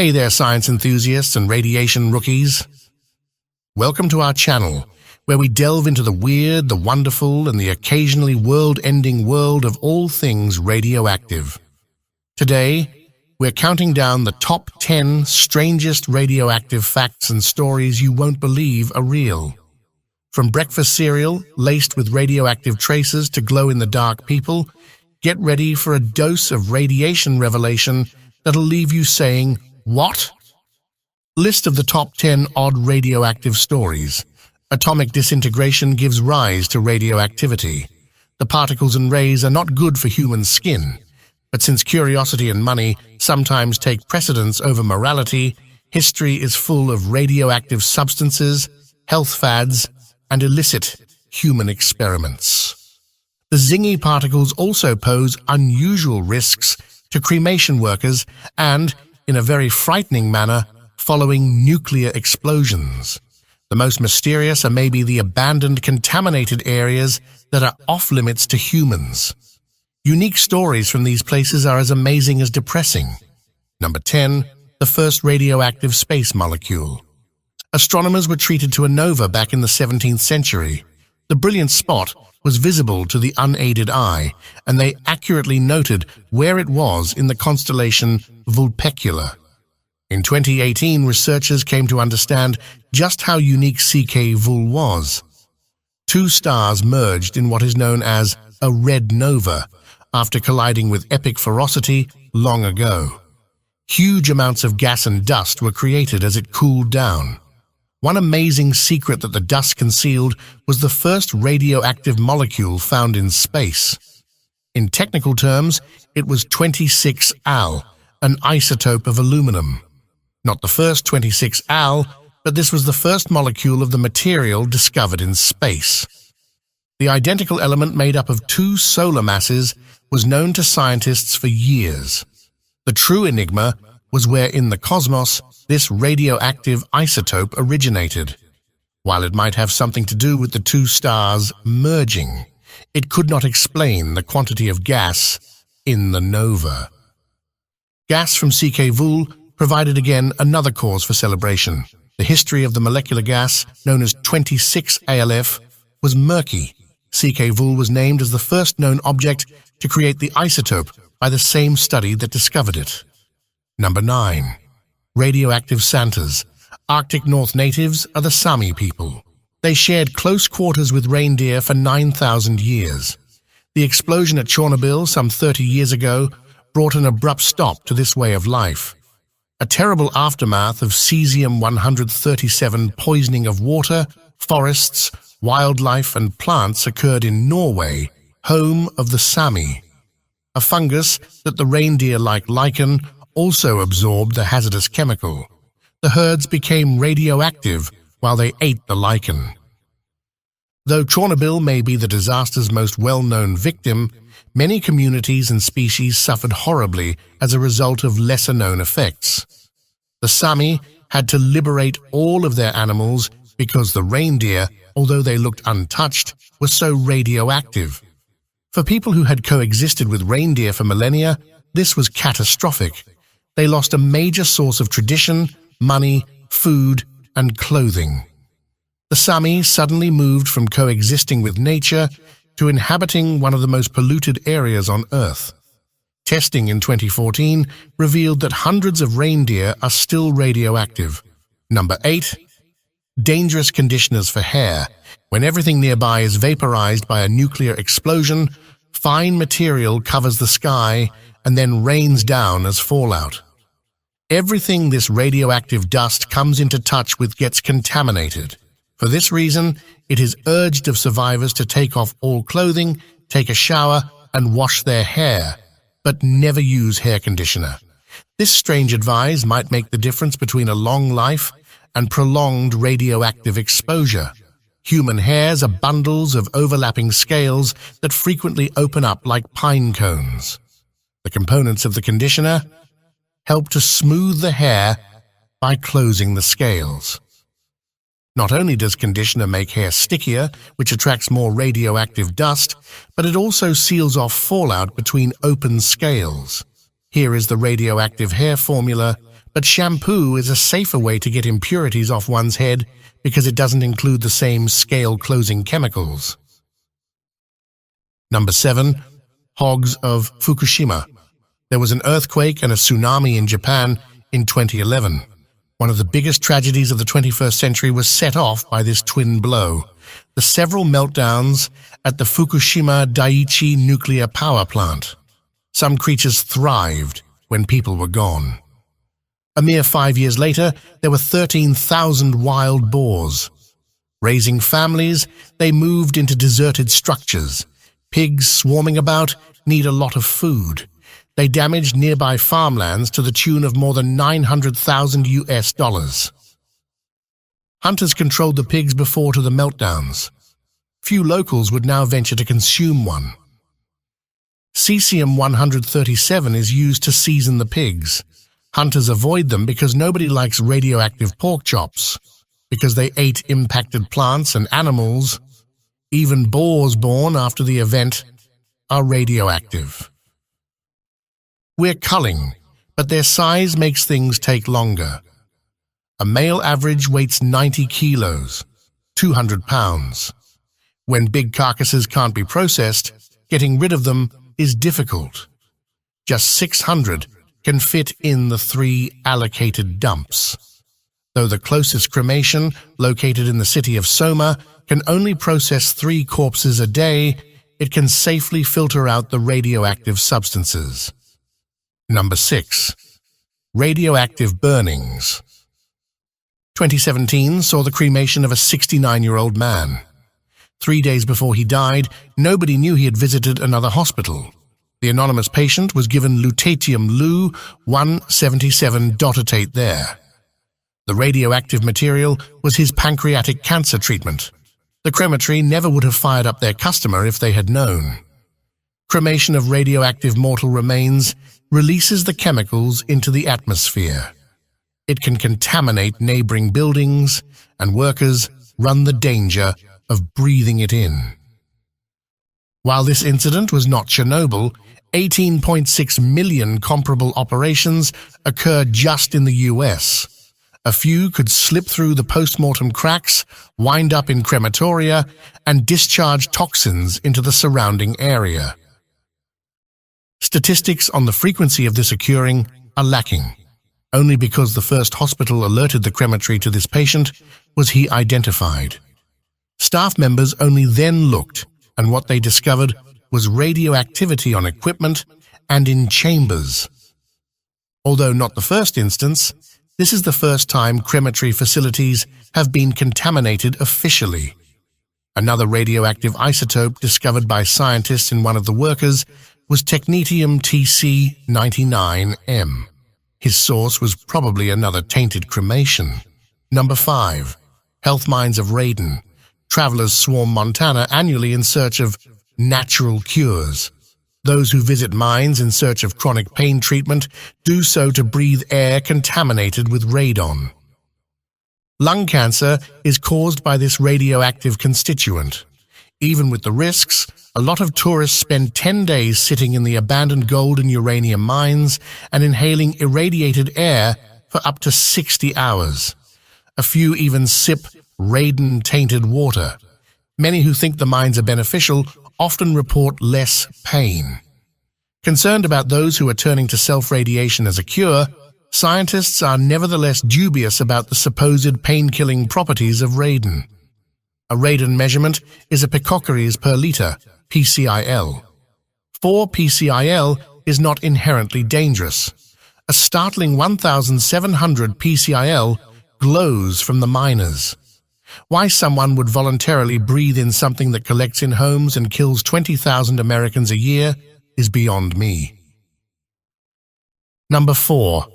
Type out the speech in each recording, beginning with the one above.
Hey there, science enthusiasts and radiation rookies. Welcome to our channel, where we delve into the weird, the wonderful, and the occasionally world-ending world of all things radioactive. Today, we're counting down the top 10 strangest radioactive facts and stories you won't believe are real. From breakfast cereal laced with radioactive traces to glow-in-the-dark people, get ready for a dose of radiation revelation that'll leave you saying, "What?" List of the top 10 odd radioactive stories. Atomic disintegration gives rise to radioactivity. The particles and rays are not good for human skin, but since curiosity and money sometimes take precedence over morality, history is full of radioactive substances, health fads, and illicit human experiments. The zingy particles also pose unusual risks to cremation workers and, in a very frightening manner, following nuclear explosions. The most mysterious are maybe the abandoned, contaminated areas that are off-limits to humans. Unique stories from these places are as amazing as depressing. Number 10. The first radioactive space molecule. Astronomers were treated to a nova back in the 17th century. The brilliant spot was visible to the unaided eye, and they accurately noted where it was in the constellation Vulpecula. In 2018, researchers came to understand just how unique CK Vul was. Two stars merged in what is known as a red nova after colliding with epic ferocity long ago. Huge amounts of gas and dust were created as it cooled down. One amazing secret that the dust concealed was the first radioactive molecule found in space. In technical terms, it was 26Al, an isotope of aluminum. Not the first 26Al, but this was the first molecule of the material discovered in space. The identical element made up of two solar masses was known to scientists for years. The true enigma was where in the cosmos this radioactive isotope originated. While it might have something to do with the two stars merging, it could not explain the quantity of gas in the nova. Gas from CK Vul provided again another cause for celebration. The history of the molecular gas, known as 26ALF, was murky. CK Vul was named as the first known object to create the isotope by the same study that discovered it. Number 9. Radioactive Santas. Arctic North natives are the Sami people. They shared close quarters with reindeer for 9,000 years. The explosion at Chernobyl some 30 years ago brought an abrupt stop to this way of life. A terrible aftermath of cesium-137 poisoning of water, forests, wildlife and plants occurred in Norway, home of the Sami. A fungus that the reindeer-like lichen also absorbed the hazardous chemical. The herds became radioactive while they ate the lichen. Though Chernobyl may be the disaster's most well-known victim, many communities and species suffered horribly as a result of lesser-known effects. The Sami had to liberate all of their animals because the reindeer, although they looked untouched, were so radioactive. For people who had coexisted with reindeer for millennia, this was catastrophic. They lost a major source of tradition, money, food, and clothing. The Sami suddenly moved from coexisting with nature to inhabiting one of the most polluted areas on Earth. Testing in 2014 revealed that hundreds of reindeer are still radioactive. Number 8. Dangerous conditioners for hair. When everything nearby is vaporized by a nuclear explosion, fine material covers the sky and then rains down as fallout. Everything this radioactive dust comes into touch with gets contaminated. For this reason, it is urged of survivors to take off all clothing, take a shower, and wash their hair, but never use hair conditioner. This strange advice might make the difference between a long life and prolonged radioactive exposure. Human hairs are bundles of overlapping scales that frequently open up like pine cones. The components of the conditioner help to smooth the hair by closing the scales. Not only does conditioner make hair stickier, which attracts more radioactive dust, but it also seals off fallout between open scales. Here is the radioactive hair formula but shampoo is a safer way to get impurities off one's head because it doesn't include the same scale-closing chemicals. Number 7. Hogs of Fukushima. There was an earthquake and a tsunami in Japan in 2011. One of the biggest tragedies of the 21st century was set off by this twin blow: the several meltdowns at the Fukushima Daiichi nuclear power plant. Some creatures thrived when people were gone. A mere 5 years later, there were 13,000 wild boars. Raising families, they moved into deserted structures. Pigs swarming about need a lot of food. They damaged nearby farmlands to the tune of more than $900,000. Hunters controlled the pigs before to the meltdowns. Few locals would now venture to consume one. Cesium-137 is used to season the pigs. Hunters avoid them because nobody likes radioactive pork chops, because they ate impacted plants and animals. Even boars born after the event are radioactive. We're culling, but their size makes things take longer. A male average weighs 90 kilos, 200 pounds. When big carcasses can't be processed, getting rid of them is difficult. Just 600 can fit in the 3 allocated dumps. Though the closest cremation, located in the city of Soma, can only process 3 corpses a day, it can safely filter out the radioactive substances. Number 6. Radioactive burnings. 2017 saw the cremation of a 69-year-old man. 3 days before he died, nobody knew he had visited another hospital. The anonymous patient was given lutetium-177 dotatate there. The radioactive material was his pancreatic cancer treatment. The crematory never would have fired up their customer if they had known. Cremation of radioactive mortal remains releases the chemicals into the atmosphere. It can contaminate neighboring buildings, and workers run the danger of breathing it in. While this incident was not Chernobyl, 18.6 million comparable operations occurred just in the US. A few could slip through the post-mortem cracks, wind up in crematoria, and discharge toxins into the surrounding area. Statistics on the frequency of this occurring are lacking. Only because the first hospital alerted the crematory to this patient was he identified. Staff members only then looked, and what they discovered was radioactivity on equipment and in chambers. Although not the first instance, this is the first time crematory facilities have been contaminated officially. Another radioactive isotope discovered by scientists in one of the workers was technetium-Tc99m. His source was probably another tainted cremation. Number 5. Health mines of Radon. Travelers swarm Montana annually in search of natural cures. Those who visit mines in search of chronic pain treatment do so to breathe air contaminated with radon. Lung cancer is caused by this radioactive constituent. Even with the risks, a lot of tourists spend 10 days sitting in the abandoned gold and uranium mines and inhaling irradiated air for up to 60 hours. A few even sip radon-tainted water. Many who think the mines are beneficial often report less pain. Concerned about those who are turning to self-radiation as a cure, scientists are nevertheless dubious about the supposed pain-killing properties of radon. A radon measurement is a picocuries per liter, PCIL. 4 PCIL is not inherently dangerous. A startling 1,700 PCIL glows from the miners. Why someone would voluntarily breathe in something that collects in homes and kills 20,000 Americans a year is beyond me. Number 4.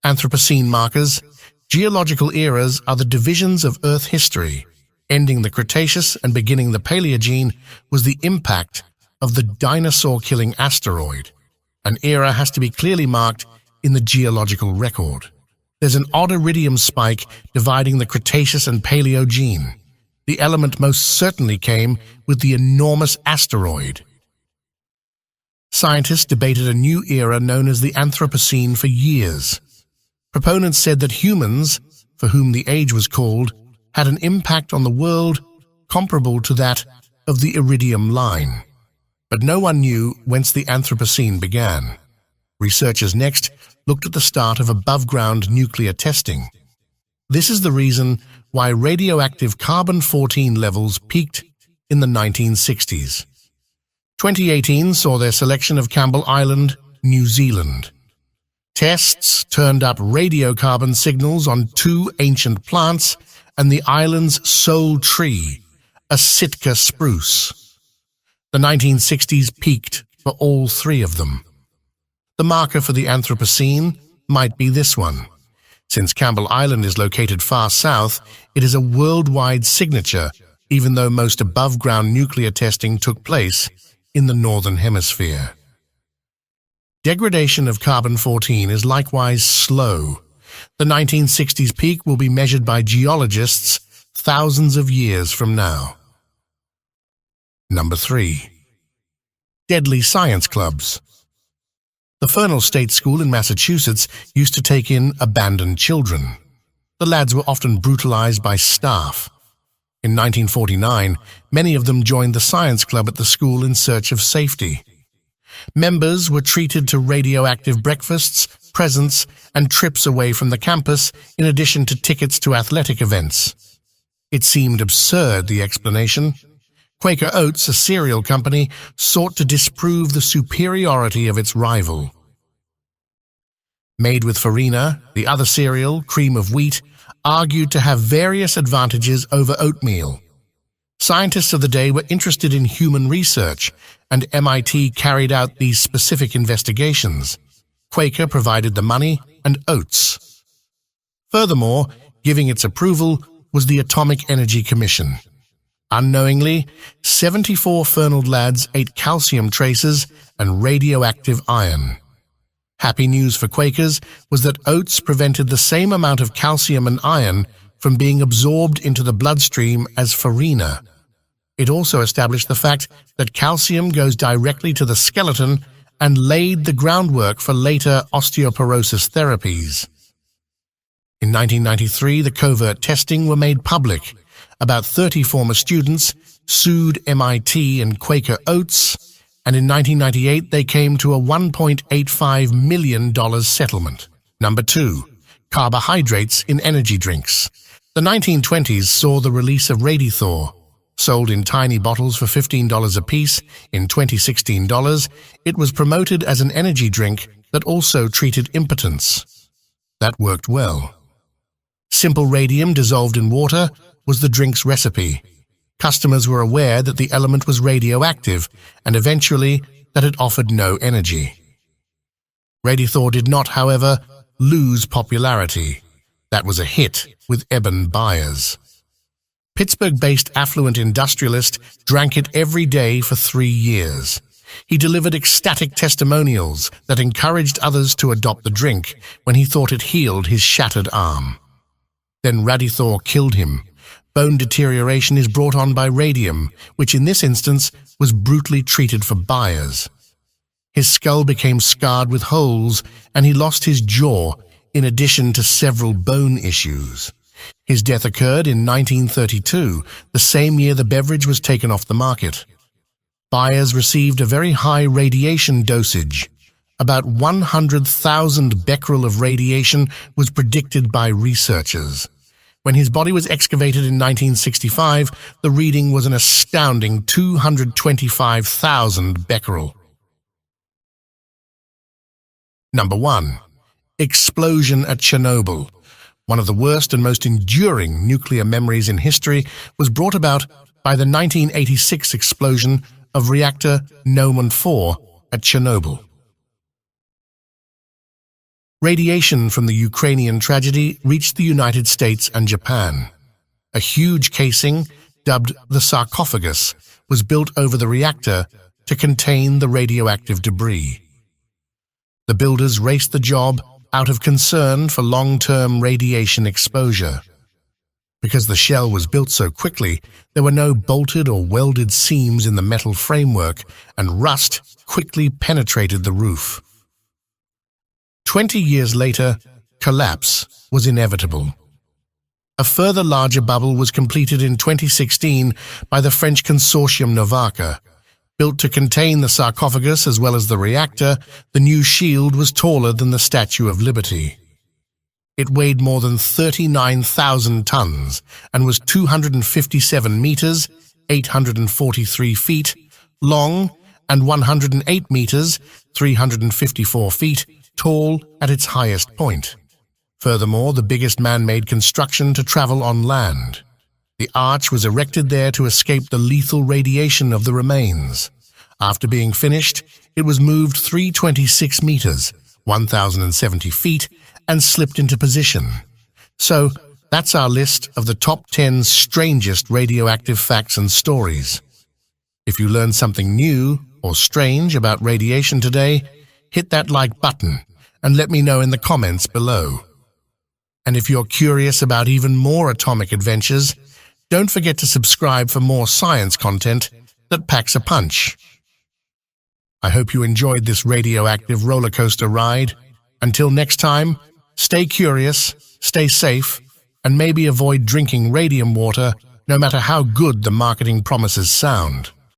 Anthropocene Markers. Geological eras are the divisions of Earth history. Ending the Cretaceous and beginning the Paleogene was the impact of the dinosaur-killing asteroid. An era has to be clearly marked in the geological record. There's an odd iridium spike dividing the Cretaceous and Paleogene. The element most certainly came with the enormous asteroid. Scientists debated a new era known as the Anthropocene for years. Proponents said that humans, for whom the age was called, had an impact on the world comparable to that of the Iridium line. But no one knew whence the Anthropocene began. Researchers next looked at the start of above-ground nuclear testing. This is the reason why radioactive carbon-14 levels peaked in the 1960s. 2018 saw their selection of Campbell Island, New Zealand. Tests turned up radiocarbon signals on 2 ancient plants and the island's sole tree, a Sitka spruce. The 1960s peaked for all 3 of them. The marker for the Anthropocene might be this one. Since Campbell Island is located far south, it is a worldwide signature, even though most above-ground nuclear testing took place in the Northern Hemisphere. Degradation of carbon-14 is likewise slow. The 1960s peak will be measured by geologists thousands of years from now. Number 3. Deadly science clubs. The Fernald State School in Massachusetts used to take in abandoned children. The lads were often brutalized by staff. In 1949, many of them joined the science club at the school in search of safety. Members were treated to radioactive breakfasts, presents, and trips away from the campus, in addition to tickets to athletic events. It seemed absurd, the explanation. Quaker Oats, a cereal company, sought to disprove the superiority of its rival. Made with farina, the other cereal, cream of wheat, argued to have various advantages over oatmeal. Scientists of the day were interested in human research, and MIT carried out these specific investigations. Quaker provided the money and Oats. Furthermore, giving its approval was the Atomic Energy Commission. Unknowingly, 74 Fernald lads ate calcium traces and radioactive iron. Happy news for Quakers was that oats prevented the same amount of calcium and iron from being absorbed into the bloodstream as farina. It also established the fact that calcium goes directly to the skeleton and laid the groundwork for later osteoporosis therapies. In 1993, the covert testing were made public. About 30 former students sued MIT and Quaker Oats, and in 1998 they came to a $1.85 million settlement. Number 2. Carbohydrates in energy drinks. The 1920s saw the release of Radithor. Sold in tiny bottles for $15 apiece in 2016 dollars, it was promoted as an energy drink that also treated impotence. That worked well. Simple radium dissolved in water was the drink's recipe. Customers were aware that the element was radioactive and eventually that it offered no energy. Radithor did not, however, lose popularity. That was a hit with ebon buyers. Pittsburgh-based affluent industrialist drank it every day for 3 years. He delivered ecstatic testimonials that encouraged others to adopt the drink when he thought it healed his shattered arm. Then Radithor killed him. Bone deterioration is brought on by radium, which in this instance was brutally treated for buyers. His skull became scarred with holes, and he lost his jaw, in addition to several bone issues. His death occurred in 1932, the same year the beverage was taken off the market. Buyers received a very high radiation dosage. About 100,000 becquerel of radiation was predicted by researchers. When his body was excavated in 1965, the reading was an astounding 225,000 becquerel. Number 1. Explosion at Chernobyl. One of the worst and most enduring nuclear memories in history was brought about by the 1986 explosion of reactor Nomen 4 at Chernobyl. Radiation from the Ukrainian tragedy reached the United States and Japan. A huge casing, dubbed the sarcophagus, was built over the reactor to contain the radioactive debris. The builders raced the job out of concern for long-term radiation exposure. Because the shell was built so quickly, there were no bolted or welded seams in the metal framework, and rust quickly penetrated the roof. 20 years later, collapse was inevitable. A further larger bubble was completed in 2016 by the French consortium Novaka. Built to contain the sarcophagus as well as the reactor, the new shield was taller than the Statue of Liberty. It weighed more than 39,000 tons and was 257 meters, 843 feet, long and 108 meters, 354 feet, tall at its highest point. Furthermore, the biggest man-made construction to travel on land. The arch was erected there to escape the lethal radiation of the remains. After being finished, it was moved 326 meters, 1,070 feet, and slipped into position. So, that's our list of the top 10 strangest radioactive facts and stories. If you learned something new or strange about radiation today, hit that like button and let me know in the comments below. And if you're curious about even more atomic adventures, don't forget to subscribe for more science content that packs a punch. I hope you enjoyed this radioactive roller coaster ride. Until next time, stay curious, stay safe, and maybe avoid drinking radium water no matter how good the marketing promises sound.